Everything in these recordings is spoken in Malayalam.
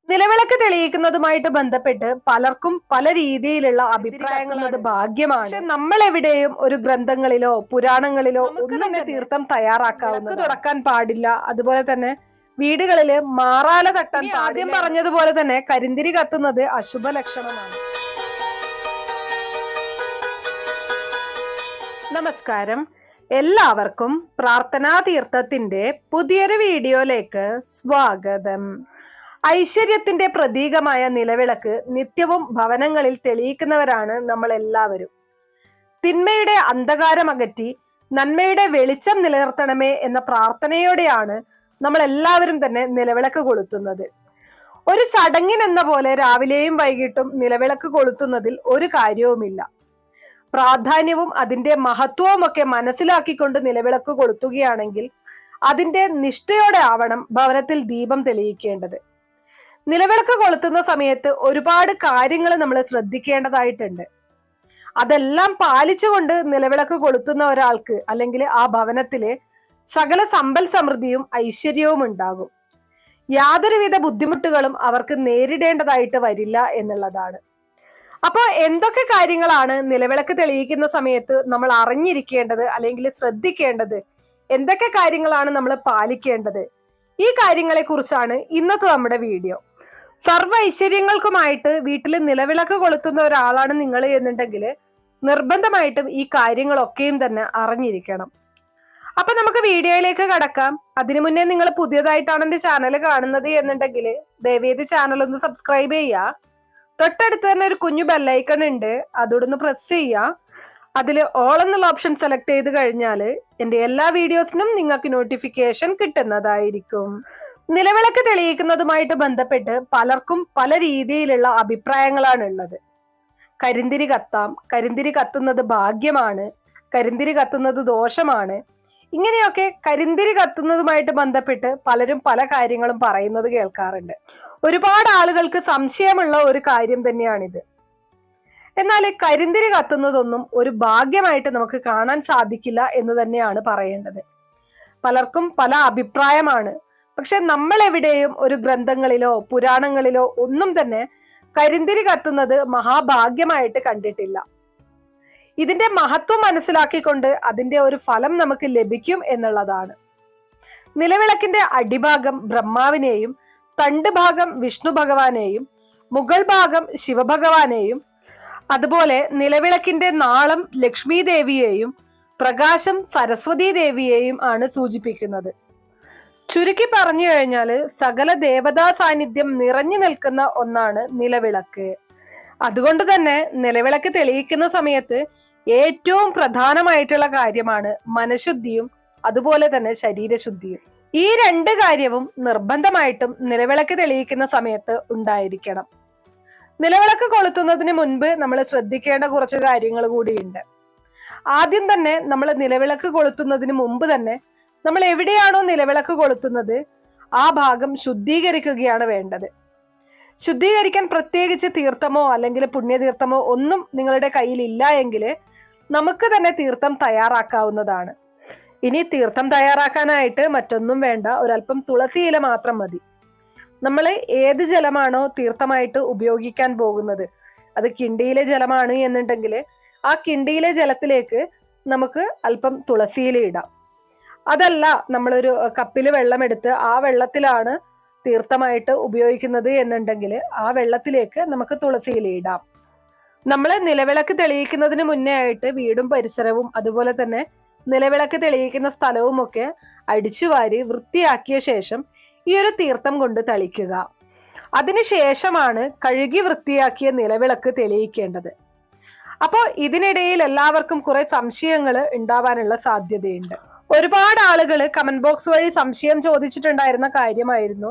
നിലവിളക്ക് തെളിയിക്കുന്നതുമായിട്ട് ബന്ധപ്പെട്ട് പലർക്കും പല രീതിയിലുള്ള അഭിപ്രായങ്ങൾ. അത് ഭാഗ്യമാണ്. പക്ഷെ നമ്മൾ എവിടെയും ഒരു ഗ്രന്ഥങ്ങളിലോ പുരാണങ്ങളിലോ ഒന്നും തന്നെ തീർത്ഥം തയ്യാറാക്കാവുന്നത് തുടക്കാൻ പാടില്ല. അതുപോലെ തന്നെ വീടുകളില് മാറാല തട്ടാൻ ആദ്യം പറഞ്ഞതുപോലെ തന്നെ കരിന്തിരി കത്തുന്നത് അശുഭ ലക്ഷണമാണ്. നമസ്കാരം, എല്ലാവർക്കും പ്രാർത്ഥനാ തീർത്ഥത്തിന്റെ പുതിയൊരു വീഡിയോയിലേക്ക് സ്വാഗതം. ഐശ്വര്യത്തിന്റെ പ്രതീകമായ നിലവിളക്ക് നിത്യവും ഭവനങ്ങളിൽ തെളിയിക്കുന്നവരാണ് നമ്മൾ എല്ലാവരും. തിന്മയുടെ അന്ധകാരം അകറ്റി നന്മയുടെ വെളിച്ചം നിലനിർത്തണമേ എന്ന പ്രാർത്ഥനയോടെയാണ് നമ്മൾ എല്ലാവരും തന്നെ നിലവിളക്ക് കൊളുത്തുന്നത്. ഒരു ചടങ്ങിനെന്ന പോലെ രാവിലെയും വൈകിട്ടും നിലവിളക്ക് കൊളുത്തുന്നതിൽ ഒരു കാര്യവുമില്ല. പ്രാധാന്യവും അതിന്റെ മഹത്വവും ഒക്കെ മനസ്സിലാക്കിക്കൊണ്ട് നിലവിളക്ക് കൊളുത്തുകയാണെങ്കിൽ അതിന്റെ നിഷ്ഠയോടെ ആവണം ഭവനത്തിൽ ദീപം തെളിയിക്കേണ്ടത്. നിലവിളക്ക് കൊളുത്തുന്ന സമയത്ത് ഒരുപാട് കാര്യങ്ങൾ നമ്മൾ ശ്രദ്ധിക്കേണ്ടതായിട്ടുണ്ട്. അതെല്ലാം പാലിച്ചുകൊണ്ട് നിലവിളക്ക് കൊളുത്തുന്ന ഒരാൾക്ക് അല്ലെങ്കിൽ ആ ഭവനത്തിലെ സകല സമ്പൽ സമൃദ്ധിയും ഐശ്വര്യവും ഉണ്ടാകും. യാതൊരുവിധ ബുദ്ധിമുട്ടുകളും അവർക്ക് നേരിടേണ്ടതായിട്ട് വരില്ല എന്നുള്ളതാണ്. അപ്പൊ എന്തൊക്കെ കാര്യങ്ങളാണ് നിലവിളക്ക് തെളിയിക്കുന്ന സമയത്ത് നമ്മൾ അറിഞ്ഞിരിക്കേണ്ടത് അല്ലെങ്കിൽ ശ്രദ്ധിക്കേണ്ടത്, എന്തൊക്കെ കാര്യങ്ങളാണ് നമ്മൾ പാലിക്കേണ്ടത്, ഈ കാര്യങ്ങളെ കുറിച്ചാണ് ഇന്നത്തെ നമ്മുടെ വീഡിയോ. സർവ്വ ഐശ്വര്യങ്ങൾക്കുമായിട്ട് വീട്ടിൽ നിലവിളക്ക് കൊളുത്തുന്ന ഒരാളാണ് നിങ്ങൾ എന്നുണ്ടെങ്കിൽ നിർബന്ധമായിട്ടും ഈ കാര്യങ്ങളൊക്കെയും തന്നെ അറിഞ്ഞിരിക്കണം. അപ്പൊ നമുക്ക് വീഡിയോയിലേക്ക് കടക്കാം. അതിനു മുന്നേ നിങ്ങൾ പുതിയതായിട്ടാണ് എന്റെ ചാനൽ കാണുന്നത് എന്നുണ്ടെങ്കിൽ ദയവേത് ചാനൽ ഒന്ന് സബ്സ്ക്രൈബ് ചെയ്യുക. തൊട്ടടുത്ത് തന്നെ ഒരു കുഞ്ഞു ബെല്ലൈക്കൺ ഉണ്ട്, അതോടൊന്ന് പ്രസ് ചെയ്യുക. അതിൽ ഓൾ എന്നുള്ള ഓപ്ഷൻ സെലക്ട് ചെയ്ത് കഴിഞ്ഞാൽ എൻ്റെ എല്ലാ വീഡിയോസിനും നിങ്ങൾക്ക് നോട്ടിഫിക്കേഷൻ കിട്ടുന്നതായിരിക്കും. നിലവിളക്ക് തെളിയിക്കുന്നതുമായിട്ട് ബന്ധപ്പെട്ട് പലർക്കും പല രീതിയിലുള്ള അഭിപ്രായങ്ങളാണ് ഉള്ളത്. കരിന്തിരി കത്താം, കരിന്തിരി കത്തുന്നത് ഭാഗ്യമാണ്, കരിന്തിരി കത്തുന്നത് ദോഷമാണ്, ഇങ്ങനെയൊക്കെ കരിന്തിരി കത്തുന്നതുമായിട്ട് ബന്ധപ്പെട്ട് പലരും പല കാര്യങ്ങളും പറയുന്നത് കേൾക്കാറുണ്ട്. ഒരുപാട് ആളുകൾക്ക് സംശയമുള്ള ഒരു കാര്യം തന്നെയാണിത്. എന്നാൽ കരിന്തിരി കത്തുന്നതൊന്നും ഒരു ഭാഗ്യമായിട്ട് നമുക്ക് കാണാൻ സാധിക്കില്ല എന്ന് തന്നെയാണ് പറയേണ്ടത്. പലർക്കും പല അഭിപ്രായമാണ്. പക്ഷെ നമ്മൾ എവിടെയും ഒരു ഗ്രന്ഥങ്ങളിലോ പുരാണങ്ങളിലോ ഒന്നും തന്നെ കരിന്തിരി കത്തുന്നത് മഹാഭാഗ്യമായിട്ട് കണ്ടിട്ടില്ല. ഇതിന്റെ മഹത്വം മനസ്സിലാക്കിക്കൊണ്ട് അതിന്റെ ഒരു ഫലം നമുക്ക് ലഭിക്കും എന്നുള്ളതാണ്. നിലവിളക്കിന്റെ അടിഭാഗം ബ്രഹ്മാവിനെയും തണ്ട് ഭാഗം വിഷ്ണു ഭഗവാനെയും മുകൾ ഭാഗം ശിവഭഗവാനെയും അതുപോലെ നിലവിളക്കിന്റെ നാളം ലക്ഷ്മി ദേവിയെയും പ്രകാശം സരസ്വതി ദേവിയെയും ആണ് സൂചിപ്പിക്കുന്നത്. ചുരുക്കി പറഞ്ഞു കഴിഞ്ഞാല് സകല ദേവതാ സാന്നിധ്യം നിറഞ്ഞു നിൽക്കുന്ന ഒന്നാണ് നിലവിളക്ക്. അതുകൊണ്ട് തന്നെ നിലവിളക്ക് തെളിയിക്കുന്ന സമയത്ത് ഏറ്റവും പ്രധാനമായിട്ടുള്ള കാര്യമാണ് മനഃശുദ്ധിയും അതുപോലെ തന്നെ ശരീരശുദ്ധിയും. ഈ രണ്ട് കാര്യവും നിർബന്ധമായിട്ടും നിലവിളക്ക് തെളിയിക്കുന്ന സമയത്ത് ഉണ്ടായിരിക്കണം. നിലവിളക്ക് കൊളുത്തുന്നതിന് മുൻപ് നമ്മൾ ശ്രദ്ധിക്കേണ്ട കുറച്ച് കാര്യങ്ങൾ കൂടിയുണ്ട്. ആദ്യം തന്നെ നമ്മൾ നിലവിളക്ക് കൊളുത്തുന്നതിന് മുമ്പ് തന്നെ നമ്മൾ എവിടെയാണോ നിലവിളക്ക് കൊളുത്തുന്നത് ആ ഭാഗം ശുദ്ധീകരിക്കുകയാണ് വേണ്ടത്. ശുദ്ധീകരിക്കാൻ പ്രത്യേകിച്ച് തീർത്ഥമോ അല്ലെങ്കിൽ പുണ്യതീർത്ഥമോ ഒന്നും നിങ്ങളുടെ കയ്യിൽ ഇല്ല എങ്കിൽ നമുക്ക് തന്നെ തീർത്ഥം തയ്യാറാക്കാവുന്നതാണ്. ഇനി തീർത്ഥം തയ്യാറാക്കാനായിട്ട് മറ്റൊന്നും വേണ്ട, ഒരല്പം തുളസി ഇല മാത്രം മതി. നമ്മൾ ഏത് ജലമാണോ തീർത്ഥമായിട്ട് ഉപയോഗിക്കാൻ പോകുന്നത്, അത് കിണ്ടിയിലെ ജലമാണ് എന്നുണ്ടെങ്കിൽ ആ കിണ്ടിയിലെ ജലത്തിലേക്ക് നമുക്ക് അല്പം തുളസിയില ഇടാം. അതല്ല നമ്മളൊരു കപ്പിൽ വെള്ളമെടുത്ത് ആ വെള്ളത്തിലാണ് തീർത്ഥമായിട്ട് ഉപയോഗിക്കുന്നത് എന്നുണ്ടെങ്കിൽ ആ വെള്ളത്തിലേക്ക് നമുക്ക് തുളസിയില ഇടാം. നമ്മൾ നിലവിളക്ക് തെളിയിക്കുന്നതിന് മുന്നേ ആയിട്ട് വീടും പരിസരവും അതുപോലെ തന്നെ നിലവിളക്ക് തെളിയിക്കുന്ന സ്ഥലവും ഒക്കെ അടിച്ചുവാരി വൃത്തിയാക്കിയ ശേഷം ഈ ഒരു തീർത്ഥം കൊണ്ട് തളിക്കുക. അതിനുശേഷമാണ് കഴുകി വൃത്തിയാക്കിയ നിലവിളക്ക് തെളിയിക്കേണ്ടത്. അപ്പോൾ ഇതിനിടയിൽ എല്ലാവർക്കും കുറെ സംശയങ്ങൾ ഉണ്ടാവാനുള്ള സാധ്യതയുണ്ട്. ഒരുപാട് ആളുകൾ കമന്റ് ബോക്സ് വഴി സംശയം ചോദിച്ചിട്ടുണ്ടായിരുന്ന കാര്യമായിരുന്നു,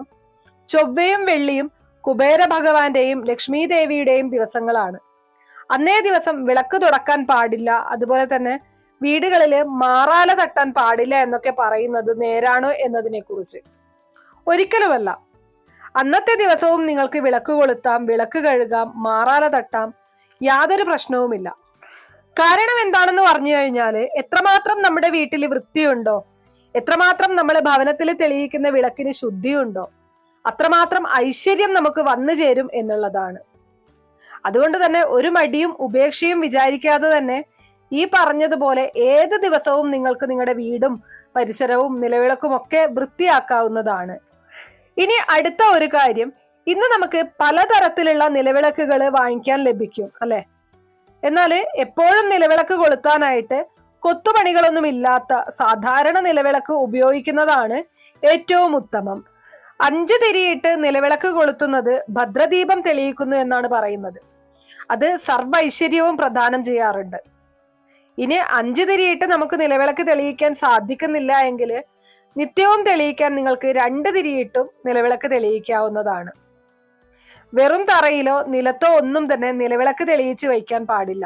ചൊവ്വയും വെള്ളിയും കുബേര ഭഗവാന്റെയും ലക്ഷ്മി ദേവിയുടെയും ദിവസങ്ങളാണ്. അന്നേ ദിവസം വിളക്ക് തുടക്കാൻ പാടില്ല, അതുപോലെ തന്നെ വീടുകളിൽ മാറാല തട്ടാൻ പാടില്ല എന്നൊക്കെ പറയുന്നത് നേരാണോ എന്നതിനെ കുറിച്ച്. ഒരിക്കലുമല്ല. അന്നത്തെ ദിവസവും നിങ്ങൾക്ക് വിളക്ക് കൊളുത്താം, വിളക്ക് കഴുകാം, മാറാല തട്ടാം, യാതൊരു പ്രശ്നവുമില്ല. കാരണം എന്താണെന്ന് പറഞ്ഞു കഴിഞ്ഞാൽ എത്രമാത്രം നമ്മുടെ വീട്ടിൽ വൃത്തിയുണ്ടോ, എത്രമാത്രം നമ്മുടെ ഭവനത്തിൽ തെളിയിക്കുന്ന വിളക്കിന് ശുദ്ധിയുണ്ടോ അത്രമാത്രം ഐശ്വര്യം നമുക്ക് വന്നു ചേരും എന്നുള്ളതാണ്. അതുകൊണ്ട് തന്നെ ഒരു മടിയും ഉപേക്ഷയും വിചാരിക്കാതെ തന്നെ ഈ പറഞ്ഞതുപോലെ ഏത് ദിവസവും നിങ്ങൾക്ക് നിങ്ങളുടെ വീടും പരിസരവും നിലവിളക്കും ഒക്കെ വൃത്തിയാക്കാവുന്നതാണ്. ഇനി അടുത്ത ഒരു കാര്യം, ഇന്ന് നമുക്ക് പലതരത്തിലുള്ള നിലവിളക്കുകൾ വാങ്ങിക്കാൻ ലഭിക്കും അല്ലെ. എന്നാൽ എപ്പോഴും നിലവിളക്ക് കൊളുത്താനായിട്ട് കൊത്തുപണികളൊന്നും ഇല്ലാത്ത സാധാരണ നിലവിളക്ക് ഉപയോഗിക്കുന്നതാണ് ഏറ്റവും ഉത്തമം. 5 തിരിയിട്ട് നിലവിളക്ക് കൊളുത്തുന്നത് ഭദ്രദീപം തെളിയിക്കുന്നു എന്നാണ് പറയുന്നത്. അത് സർവ്വ ഐശ്വര്യവും പ്രദാനം ചെയ്യാറുണ്ട്. ഇനി 5 തിരിയിട്ട് നമുക്ക് നിലവിളക്ക് തെളിയിക്കാൻ സാധിക്കുന്നില്ല എങ്കിൽ നിത്യവും തെളിയിക്കാൻ നിങ്ങൾക്ക് 2 തിരിയിട്ടും നിലവിളക്ക് തെളിയിക്കാവുന്നതാണ്. വെറും തറയിലോ നിലത്തോ ഒന്നും തന്നെ നിലവിളക്ക് തെളിയിച്ച് വയ്ക്കാൻ പാടില്ല.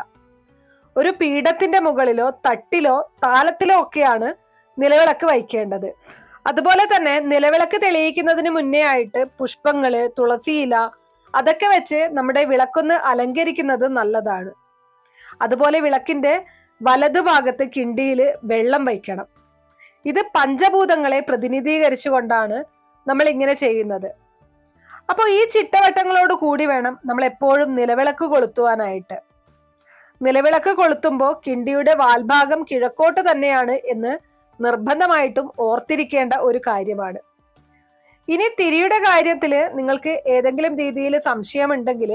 ഒരു പീഠത്തിന്റെ മുകളിലോ തട്ടിലോ താലത്തിലോ ഒക്കെയാണ് നിലവിളക്ക് വയ്ക്കേണ്ടത്. അതുപോലെ തന്നെ നിലവിളക്ക് തെളിയിക്കുന്നതിന് മുന്നേ ആയിട്ട് പുഷ്പങ്ങള്, തുളസിയില അതൊക്കെ വെച്ച് നമ്മുടെ വിളക്കൊന്ന് അലങ്കരിക്കുന്നത് നല്ലതാണ്. അതുപോലെ വിളക്കിന്റെ വലതുഭാഗത്ത് കിണ്ടിയിൽ വെള്ളം വയ്ക്കണം. ഇത് പഞ്ചഭൂതങ്ങളെ പ്രതിനിധീകരിച്ചുകൊണ്ടാണ് നമ്മൾ ഇങ്ങനെ ചെയ്യുന്നത്. അപ്പോൾ ഈ ചിട്ടവട്ടങ്ങളോട് കൂടി വേണം നമ്മൾ എപ്പോഴും നിലവിളക്ക് കൊളുത്തുവാനായിട്ട്. നിലവിളക്ക് കൊളുത്തുമ്പോൾ കിണ്ടിയുടെ വാൽഭാഗം കിഴക്കോട്ട് തന്നെയാണ് എന്ന് നിർബന്ധമായിട്ടും ഓർത്തിരിക്കേണ്ട ഒരു കാര്യമാണ്. ഇനി തിരിയുടെ കാര്യത്തിൽ നിങ്ങൾക്ക് ഏതെങ്കിലും രീതിയിൽ സംശയമുണ്ടെങ്കിൽ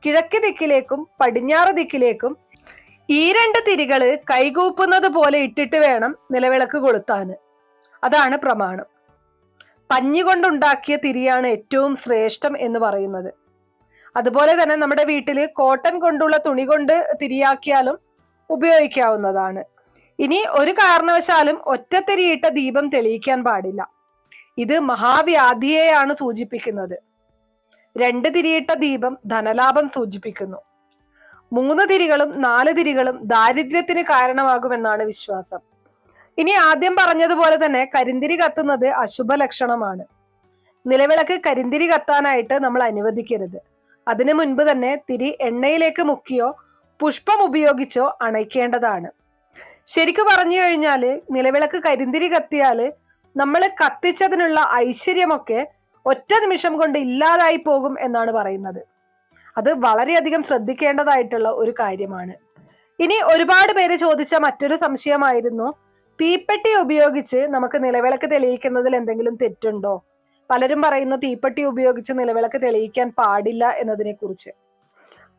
കിഴക്ക് ദിക്കിലേക്കും പടിഞ്ഞാറ് ദിക്കിലേക്കും ഈ 2 തിരികള് കൈകൂപ്പുന്നത് പോലെ ഇട്ടിട്ട് വേണം നിലവിളക്ക് കൊളുത്താൻ. അതാണ് പ്രമാണം. പഞ്ഞി കൊണ്ടുണ്ടാക്കിയ തിരിയാണ് ഏറ്റവും ശ്രേഷ്ഠം എന്ന് പറയുന്നത്. അതുപോലെ തന്നെ നമ്മുടെ വീട്ടിൽ കോട്ടൺ കൊണ്ടുള്ള തുണി കൊണ്ട് തിരിയാക്കിയാലും ഉപയോഗിക്കാവുന്നതാണ്. ഇനി ഒരു കാരണവശാലും ഒറ്റത്തിരിയിട്ട ദീപം തെളിയിക്കാൻ പാടില്ല. ഇത് മഹാവ്യാധിയെയാണ് സൂചിപ്പിക്കുന്നത്. 2 തിരിയിട്ട ദീപം ധനലാഭം സൂചിപ്പിക്കുന്നു. 3 തിരികളും 4 തിരികളും ദാരിദ്ര്യത്തിന് കാരണമാകുമെന്നാണ് വിശ്വാസം. ഇനി ആദ്യം പറഞ്ഞതുപോലെ തന്നെ കരിന്തിരി കത്തുന്നത് അശുഭ ലക്ഷണമാണ്. നിലവിളക്ക് കരിന്തിരി കത്താനായിട്ട് നമ്മൾ അനുവദിക്കരുത്. അതിനു മുൻപ് തന്നെ തിരി എണ്ണയിലേക്ക് മുക്കിയോ പുഷ്പം ഉപയോഗിച്ചോ അണയ്ക്കേണ്ടതാണ്. ശരിക്കു പറഞ്ഞു കഴിഞ്ഞാല് നിലവിളക്ക് കരിന്തിരി കത്തിയാല് നമ്മൾ കത്തിച്ചതിനുള്ള ഐശ്വര്യമൊക്കെ ഒറ്റ നിമിഷം കൊണ്ട് ഇല്ലാതായി പോകും എന്നാണ് പറയുന്നത്. അത് വളരെയധികം ശ്രദ്ധിക്കേണ്ടതായിട്ടുള്ള ഒരു കാര്യമാണ്. ഇനി ഒരുപാട് പേര് ചോദിച്ച മറ്റൊരു സംശയമായിരുന്നു, തീപ്പെട്ടി ഉപയോഗിച്ച് നമുക്ക് നിലവിളക്ക് തെളിയിക്കുന്നതിൽ എന്തെങ്കിലും തെറ്റുണ്ടോ? പലരും പറയുന്നു തീപ്പെട്ടി ഉപയോഗിച്ച് നിലവിളക്ക് തെളിയിക്കാൻ പാടില്ല എന്നതിനെ കുറിച്ച്.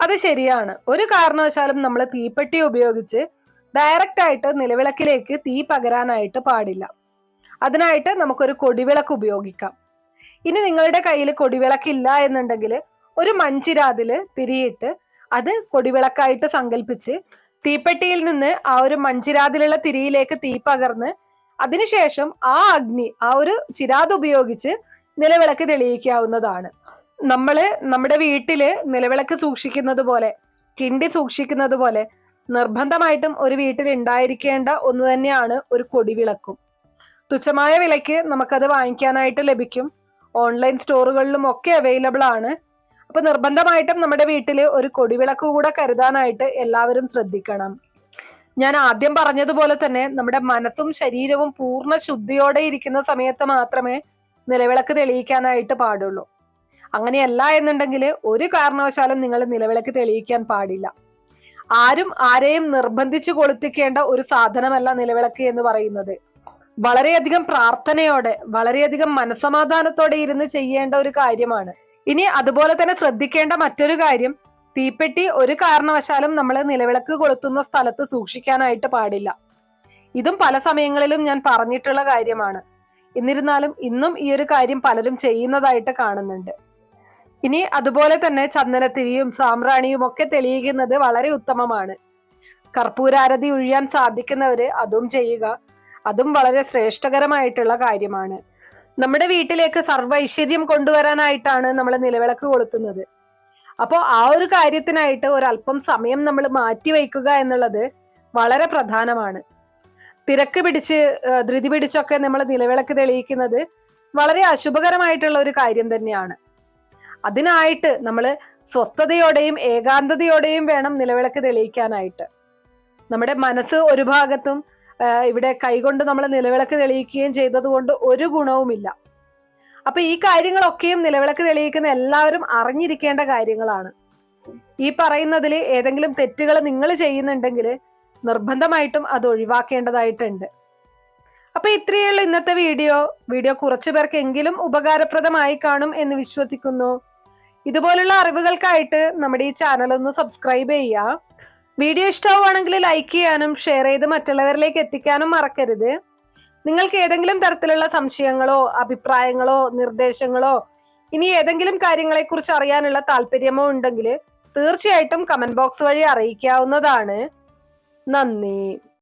അത് ശരിയാണ്. ഒരു കാരണവശാലും നമ്മൾ തീപ്പെട്ടി ഉപയോഗിച്ച് ഡയറക്റ്റ് ആയിട്ട് നിലവിളക്കിലേക്ക് തീ പകരാനായിട്ട് പാടില്ല. അതിനായിട്ട് നമുക്കൊരു കൊടിവിളക്ക് ഉപയോഗിക്കാം. ഇനി നിങ്ങളുടെ കയ്യിൽ കൊടിവിളക്കില്ല എന്നുണ്ടെങ്കിൽ ഒരു മൺചിരാതില് തിരിയിട്ട് അത് കൊടിവിളക്കായിട്ട് സങ്കല്പിച്ച് തീപ്പെട്ടിയിൽ നിന്ന് ആ ഒരു മൺചിരാതിലുള്ള തിരിയിലേക്ക് തീ പകർന്ന് അതിനുശേഷം ആ അഗ്നി ആ ഒരു ചിരാത് ഉപയോഗിച്ച് നിലവിളക്ക് തെളിയിക്കാവുന്നതാണ്. നമ്മുടെ വീട്ടില് നിലവിളക്ക് സൂക്ഷിക്കുന്നത് പോലെ, കിണ്ടി സൂക്ഷിക്കുന്നത് പോലെ നിർബന്ധമായിട്ടും ഒരു വീട്ടിൽ ഉണ്ടായിരിക്കേണ്ട ഒന്ന് തന്നെയാണ് ഒരു കൊടിവിളക്കും. തുച്ഛമായ വിലയ്ക്ക് നമുക്കത് വാങ്ങിക്കാനായിട്ട് ലഭിക്കും. ഓൺലൈൻ സ്റ്റോറുകളിലും ഒക്കെ അവൈലബിൾ ആണ്. അപ്പൊ നിർബന്ധമായിട്ടും നമ്മുടെ വീട്ടിൽ ഒരു കൊടിവിളക്ക് കൂടെ കരുതാനായിട്ട് എല്ലാവരും ശ്രദ്ധിക്കണം. ഞാൻ ആദ്യം പറഞ്ഞതുപോലെ തന്നെ നമ്മുടെ മനസ്സും ശരീരവും പൂർണ്ണ ശുദ്ധിയോടെ ഇരിക്കുന്ന സമയത്ത് മാത്രമേ നിലവിളക്ക് തെളിയിക്കാനായിട്ട് പാടുള്ളൂ. അങ്ങനെയല്ല എന്നുണ്ടെങ്കിൽ ഒരു കാരണവശാലും നിങ്ങൾ നിലവിളക്ക് തെളിയിക്കാൻ പാടില്ല. ആരും ആരെയും നിർബന്ധിച്ചു കൊളുത്തിക്കേണ്ട ഒരു സാധനമല്ല നിലവിളക്ക് എന്ന് പറയുന്നത്. വളരെയധികം പ്രാർത്ഥനയോടെ, വളരെയധികം മനസ്സമാധാനത്തോടെ ഇരുന്ന് ചെയ്യേണ്ട ഒരു കാര്യമാണ്. ഇനി അതുപോലെ തന്നെ ശ്രദ്ധിക്കേണ്ട മറ്റൊരു കാര്യം, തീപ്പെട്ടി ഒരു കാരണവശാലും നമ്മൾ നിലവിളക്ക് കൊളുത്തുന്ന സ്ഥലത്ത് സൂക്ഷിക്കാനായിട്ട് പാടില്ല. ഇതും പല സമയങ്ങളിലും ഞാൻ പറഞ്ഞിട്ടുള്ള കാര്യമാണ്. എന്നിരുന്നാലും ഇന്നും ഈ ഒരു കാര്യം പലരും ചെയ്യുന്നതായിട്ട് കാണുന്നുണ്ട്. ഇനി അതുപോലെ തന്നെ ചന്ദനത്തിരിയും സാമ്പ്രാണിയും ഒക്കെ തെളിയിക്കുന്നത് വളരെ ഉത്തമമാണ്. കർപ്പൂരാരതി ഒഴിയാൻ സാധിക്കുന്നവര് അതും ചെയ്യുക. അതും വളരെ ശ്രേഷ്ഠകരമായിട്ടുള്ള കാര്യമാണ്. നമ്മുടെ വീട്ടിലേക്ക് സർവ്വ ഐശ്വര്യം കൊണ്ടുവരാനായിട്ടാണ് നമ്മൾ നിലവിളക്ക് കൊളുത്തുന്നത്. അപ്പോൾ ആ ഒരു കാര്യത്തിനായിട്ട് ഒരല്പം സമയം നമ്മൾ മാറ്റി വയ്ക്കുക എന്നുള്ളത് വളരെ പ്രധാനമാണ്. തിരക്ക് പിടിച്ച് ധൃതി പിടിച്ചൊക്കെ നമ്മൾ നിലവിളക്ക് തെളിയിക്കുന്നത് വളരെ അശുഭകരമായിട്ടുള്ള ഒരു കാര്യം തന്നെയാണ്. അതിനായിട്ട് നമ്മൾ സ്വസ്ഥതയോടെയും ഏകാന്തതയോടെയും വേണം നിലവിളക്ക് തെളിയിക്കാനായിട്ട്. നമ്മുടെ മനസ്സ് ഒരു ഭാഗത്തും ഇവിടെ കൈകൊണ്ട് നമ്മൾ നിലവിളക്ക് തെളിയിക്കുകയും ചെയ്തത് കൊണ്ട് ഒരു ഗുണവുമില്ല. അപ്പൊ ഈ കാര്യങ്ങളൊക്കെയും നിലവിളക്ക് തെളിയിക്കുന്ന എല്ലാവരും അറിഞ്ഞിരിക്കേണ്ട കാര്യങ്ങളാണ്. ഈ പറയുന്നതിൽ ഏതെങ്കിലും തെറ്റുകൾ നിങ്ങൾ ചെയ്യുന്നുണ്ടെങ്കിൽ നിർബന്ധമായിട്ടും അത് ഒഴിവാക്കേണ്ടതായിട്ടുണ്ട്. അപ്പൊ ഇത്രയുള്ള ഇന്നത്തെ വീഡിയോ കുറച്ചു പേർക്കെങ്കിലും ഉപകാരപ്രദമായി കാണും എന്ന് വിശ്വസിക്കുന്നു. ഇതുപോലുള്ള അറിവുകൾക്കായിട്ട് നമ്മുടെ ഈ ചാനൽ ഒന്ന് സബ്സ്ക്രൈബ് ചെയ്യുക. വീഡിയോ ഇഷ്ടമാവുകയാണെങ്കിൽ ലൈക്ക് ചെയ്യാനും ഷെയർ ചെയ്ത് മറ്റുള്ളവരിലേക്ക് എത്തിക്കാനും മറക്കരുത്. നിങ്ങൾക്ക് ഏതെങ്കിലും തരത്തിലുള്ള സംശയങ്ങളോ അഭിപ്രായങ്ങളോ നിർദ്ദേശങ്ങളോ ഇനി ഏതെങ്കിലും കാര്യങ്ങളെക്കുറിച്ച് അറിയാനുള്ള താല്പര്യമോ ഉണ്ടെങ്കിൽ തീർച്ചയായിട്ടും കമന്റ് ബോക്സ് വഴി അറിയിക്കാവുന്നതാണ്. നന്ദി.